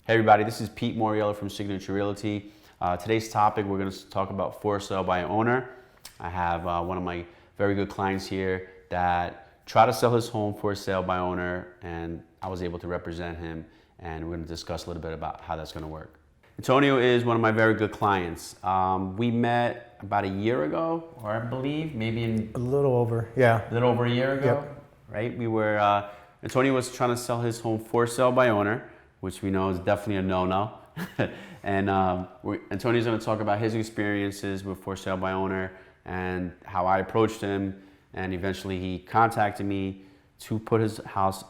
Hey everybody, this is Pete Moriello from Signature Realty. Today's topic, we're going to talk about for sale by owner. I have one of my very good clients here that tried to sell his home for sale by owner, and I was able to represent him, and we're going to discuss a little bit about how that's going to work. Antonio is one of my very good clients. We met about a year ago, or I believe maybe a little over, yeah. A little over a year ago, Yep. Right? We were, Antonio was trying to sell his home for sale by owner, which we know is definitely a no-no. And Antonio's going to talk about his experiences with for sale by owner and how I approached him, and eventually he contacted me to put his house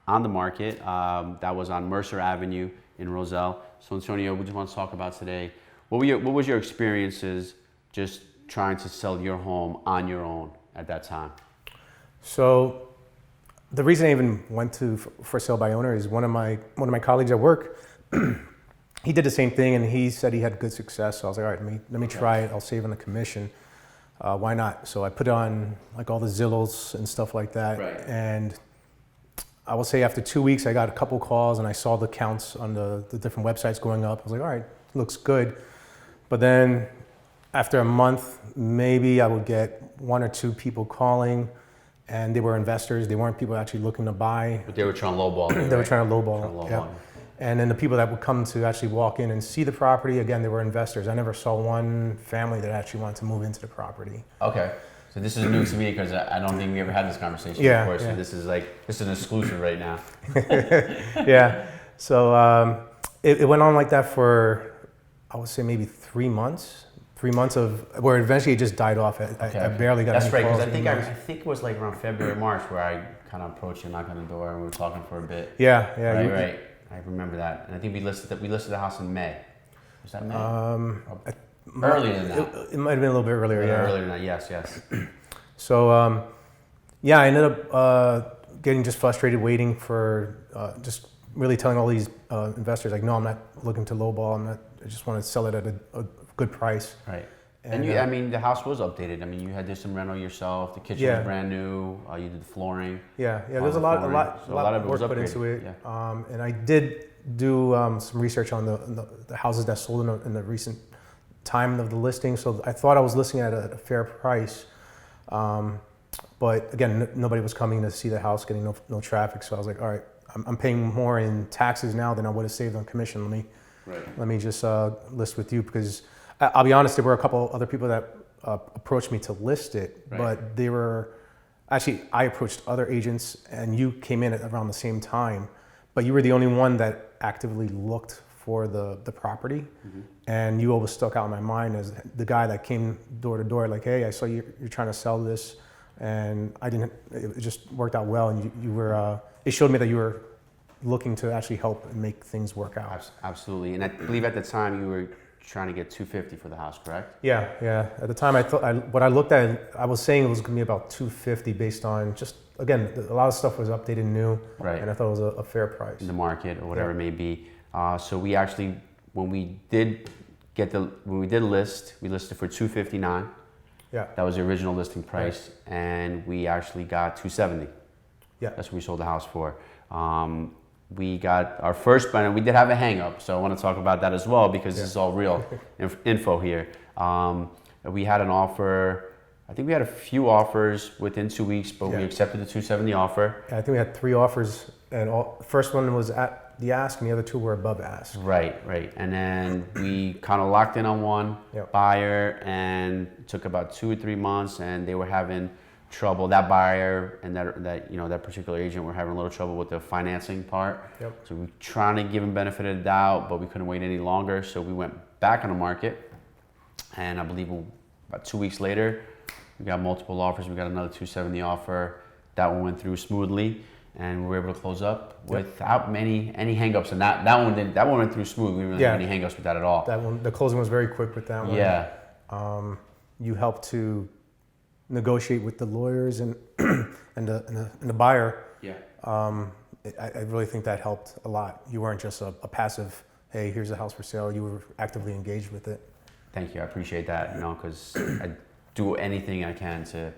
on the market. That was on Mercer Avenue in Roselle. So Antonio, we just want to talk about today. What was your experiences just trying to sell your home on your own at that time? So the reason I even went to for sale by owner is one of my colleagues at work. He did the same thing, and he said he had good success. So I was like, all right, let me try it. I'll save on the commission. Why not? So I put it on like all the Zillows and stuff like that. Right. And I will say after 2 weeks, I got a couple calls, and I saw the counts on the different websites going up. I was like, all right, looks good. But then after a month, maybe I would get one or two people calling, and they were investors. They weren't people actually looking to buy. But they were trying to lowball you, They were trying to lowball. Yeah. And then the people that would come to actually walk in and see the property, again, they were investors. I never saw one family that actually wanted to move into the property. Okay. So this is new to me because I don't think we ever had this conversation Yeah, before. So yeah. this is an exclusive right now. Yeah. So it went on like that for, I would say maybe 3 months. 3 months of where eventually it just died off. I barely got That's any right, because calls I anymore. think it was like around February, March where I kind of approached you, knocked on the door, and we were talking for a bit. Yeah. Right. I remember that, and I think we listed the house in May. Was that May? Earlier than that. It might have been a little bit earlier. Yeah. Earlier than that. Yes. So I ended up getting just frustrated, waiting for just really telling all these investors like, no, I'm not looking to lowball. I just want to sell it at a good price. Right. And you, I mean, the house was updated. I mean, you had did some rental yourself. The kitchen was brand new. You did the flooring. Yeah. There's a lot of work put into it. Yeah. And I did do some research on the houses that sold in the recent time of the listing. So I thought I was listing at a fair price. But again, nobody was coming to see the house, getting no traffic. So I was like, all right, I'm paying more in taxes now than I would have saved on commission. Let me just list with you, because I'll be honest, there were a couple other people that approached me to list it, but they were actually, I approached other agents, and you came in at around the same time, but you were the only one that actively looked for the property. And you always stuck out in my mind as the guy that came door to door, like, hey, I saw you're trying to sell this, and it just worked out well, and you were, it showed me that you were looking to actually help and make things work out. Absolutely. And I believe at the time you were trying to get $250 for the house, correct? Yeah. At the time, I thought what I looked at, I was saying it was going to be about $250 based on just, again, a lot of stuff was updated new, and I thought it was a fair price in the market or whatever it may be. So we actually, when we did list, we listed for $259. Yeah. That was the original listing price, and we actually got $270. Yeah. That's what we sold the house for. We got our first buyer. We did have a hang up, so I want to talk about that as well, because this is all real info here. We had an offer. I think we had a few offers within 2 weeks, but we accepted the $270 offer. Yeah, I think we had 3 offers, and the first one was at the ask, and the other 2 were above ask. Right. And then we kind of locked in on one buyer, and it took about 2 or 3 months, and they were having trouble. That buyer and that particular agent were having a little trouble with the financing part. So we're trying to give them benefit of the doubt, but we couldn't wait any longer. So we went back on the market, and I believe about 2 weeks later, we got multiple offers. We got another $270 offer. That one went through smoothly, and we were able to close up without any hangups. And that one went through smooth. We didn't have any hangups with that at all. That one, the closing was very quick with that one. Yeah. You helped to negotiate with the lawyers and the buyer. Yeah. I really think that helped a lot. You weren't just a passive, hey, here's a house for sale. You were actively engaged with it. Thank you. I appreciate that. Because I do anything I can to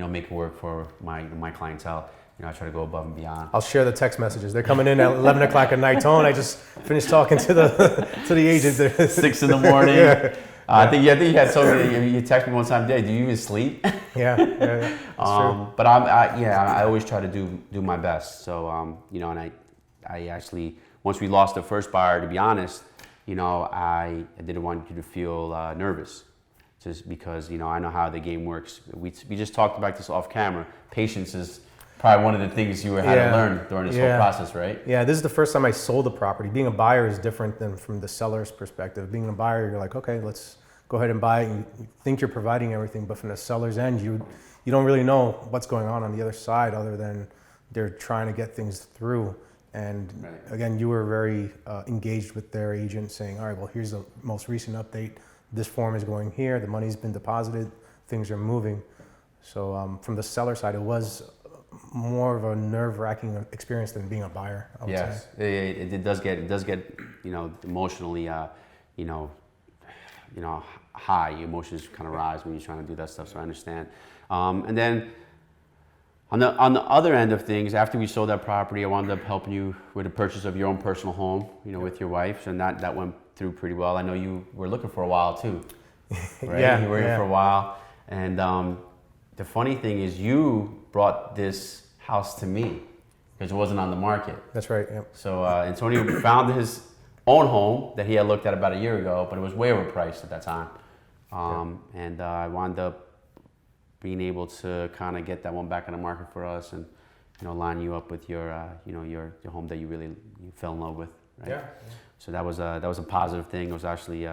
make it work for my clientele. I try to go above and beyond. I'll share the text messages. They're coming in at 11 o'clock at night. Tone, I just finished talking to the agent. 6 in the morning. Yeah. I think you had told me, you texted me one time today, do you even sleep? Yeah. That's true. But I always try to do my best. So, and I actually, once we lost the first buyer, to be honest, I didn't want you to feel nervous. Just because, I know how the game works. We just talked about this off camera. Patience is probably one of the things you had to learn during this whole process, right? Yeah, this is the first time I sold a property. Being a buyer is different than from the seller's perspective. Being a buyer, you're like, okay, let's go ahead and buy it. And you think you're providing everything, but from the seller's end, you don't really know what's going on the other side other than they're trying to get things through. And again, you were very engaged with their agent saying, all right, well, here's the most recent update. This form is going here. The money's been deposited. Things are moving. So from the seller side, it was more of a nerve-wracking experience than being a buyer. I would say. It does get emotionally high. Your emotions kind of rise when you're trying to do that stuff. So I understand. And then on the other end of things, after we sold that property, I wound up helping you with the purchase of your own personal home. With your wife, and that went through pretty well. I know you were looking for a while too, right? You were here for a while, and the funny thing is, you brought this house to me because it wasn't on the market. That's right. Yep. So Antonio found his own home that he had looked at about a year ago, but it was way overpriced at that time, and I wound up being able to kind of get that one back on the market for us, and line you up with your home that you fell in love with. Right? Yeah. So that was a positive thing. It was actually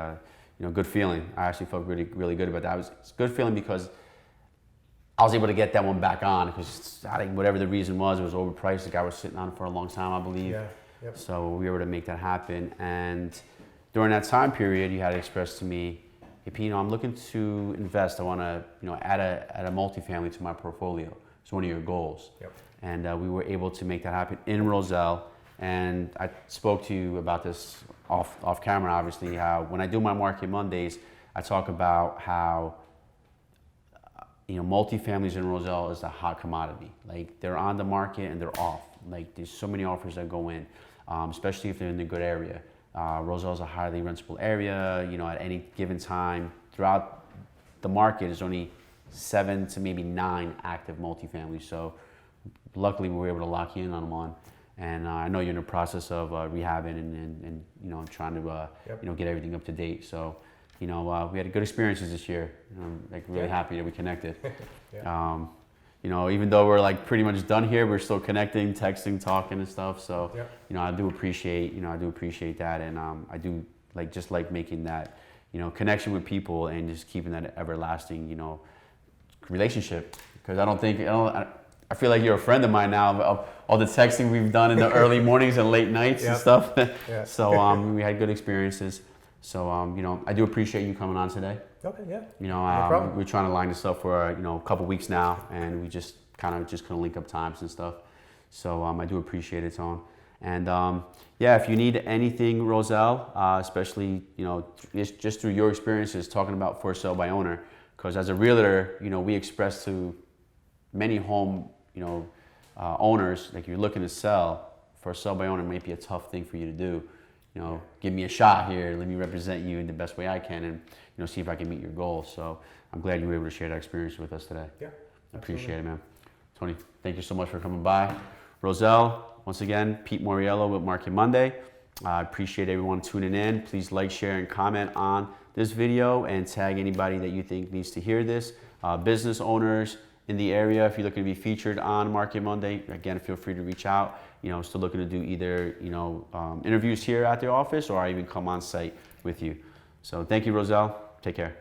good feeling. I actually felt really, really good about that. It's a good feeling because I was able to get that one back on because I think whatever the reason was, it was overpriced. The guy was sitting on it for a long time, I believe. Yeah. Yep. So we were able to make that happen. And during that time period, you had expressed to me, hey, Pete, I'm looking to invest. I want to add a multifamily to my portfolio. It's one of your goals. Yep. And we were able to make that happen in Roselle. And I spoke to you about this off camera, obviously, how when I do my Market Mondays, I talk about how multifamilies in Roselle is a hot commodity. Like, they're on the market and they're off. Like, there's so many offers that go in, especially if they're in a good area. Roselle is a highly rentable area. At any given time throughout the market, there's only 7 to maybe 9 active multifamilies. So luckily, we were able to lock you in on one. And I know you're in the process of rehabbing and trying to get everything up to date. So we had good experiences this year. I'm really happy that we connected. Even though we're pretty much done here, we're still connecting, texting, talking, and stuff. So I do appreciate that, and I do like making that connection with people and just keeping that everlasting relationship. Because I feel like you're a friend of mine now. Of all the texting we've done in the early mornings and late nights and stuff. So we had good experiences. So I do appreciate you coming on today. Okay, yeah. No problem. We're trying to line this up for a couple weeks now, and we just couldn't link up times and stuff. So I do appreciate it, Tone. And if you need anything, Roselle, especially just through your experiences talking about for sale by owner, because as a realtor, we express to many home owners, like, you're looking to sell, for sale by owner might be a tough thing for you to do. Give me a shot here. Let me represent you in the best way I can, and see if I can meet your goals. So I'm glad you were able to share that experience with us today. Yeah, I appreciate it, man. Tony, thank you so much for coming by. Roselle, once again, Pete Moriello with Market Monday. I appreciate everyone tuning in. Please like, share, and comment on this video, and tag anybody that you think needs to hear this. Business owners in the area, if you're looking to be featured on Market Monday, again, feel free to reach out. Still looking to do either interviews here at the office, or I even come on site with you. So thank you, Roselle. Take care.